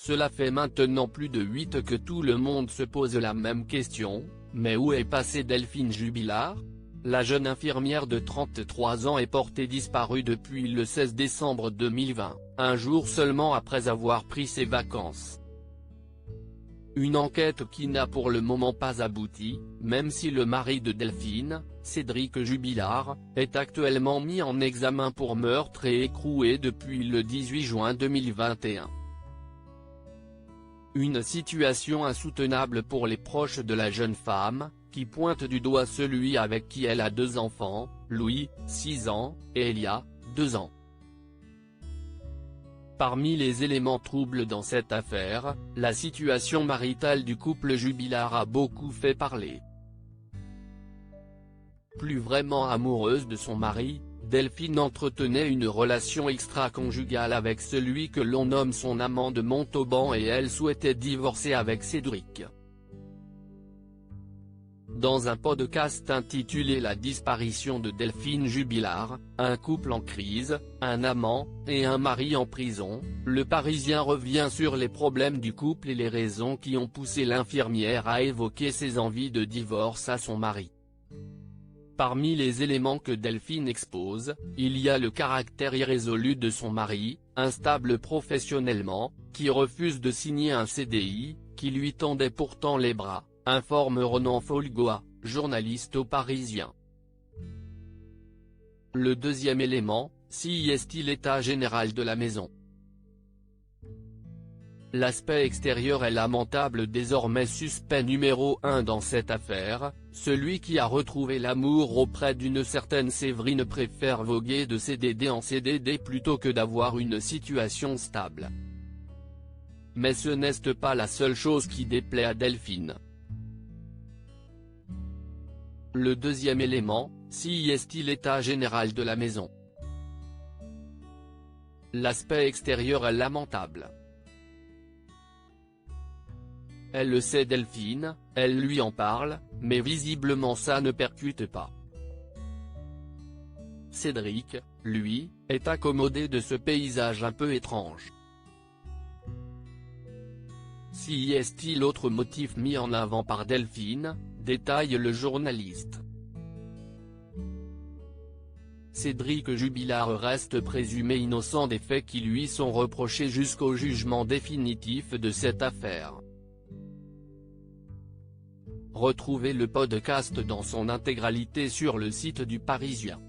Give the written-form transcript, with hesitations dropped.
Cela fait maintenant plus de 8 que tout le monde se pose la même question, mais où est passée Delphine Jubilard? La jeune infirmière de 33 ans est portée disparue depuis le 16 décembre 2020, un jour seulement après avoir pris ses vacances. Une enquête qui n'a pour le moment pas abouti, même si le mari de Delphine, Cédric Jubilard, est actuellement mis en examen pour meurtre et écroué depuis le 18 juin 2021. Une situation insoutenable pour les proches de la jeune femme, qui pointe du doigt celui avec qui elle a 2 enfants, Louis, 6 ans, et Elia, 2 ans. Parmi les éléments troubles dans cette affaire, la situation maritale du couple Jubilard a beaucoup fait parler. Plus vraiment amoureuse de son mari, Delphine entretenait une relation extra-conjugale avec celui que l'on nomme son amant de Montauban et elle souhaitait divorcer avec Cédric. Dans un podcast intitulé La disparition de Delphine Jubilard, un couple en crise, un amant, et un mari en prison, Le Parisien revient sur les problèmes du couple et les raisons qui ont poussé l'infirmière à évoquer ses envies de divorce à son mari. Parmi les éléments que Delphine expose, il y a le caractère irrésolu de son mari, instable professionnellement, qui refuse de signer un CDI, qui lui tendait pourtant les bras, informe Ronan Folgoa, journaliste au Parisien. Le deuxième élément, si est-il l'état général de la maison. L'aspect extérieur est lamentable, désormais suspect numéro 1 dans cette affaire, celui qui a retrouvé l'amour auprès d'une certaine Séverine préfère voguer de CDD en CDD plutôt que d'avoir une situation stable. Mais ce n'est pas la seule chose qui déplaît à Delphine. Le deuxième élément, si est-il l'état général de la maison. L'aspect extérieur est lamentable. Elle le sait Delphine, elle lui en parle, mais visiblement ça ne percute pas. Cédric, lui, est accommodé de ce paysage un peu étrange. Si est-il autre motif mis en avant par Delphine, détaille le journaliste. Cédric Jubilard reste présumé innocent des faits qui lui sont reprochés jusqu'au jugement définitif de cette affaire. Retrouvez le podcast dans son intégralité sur le site du Parisien.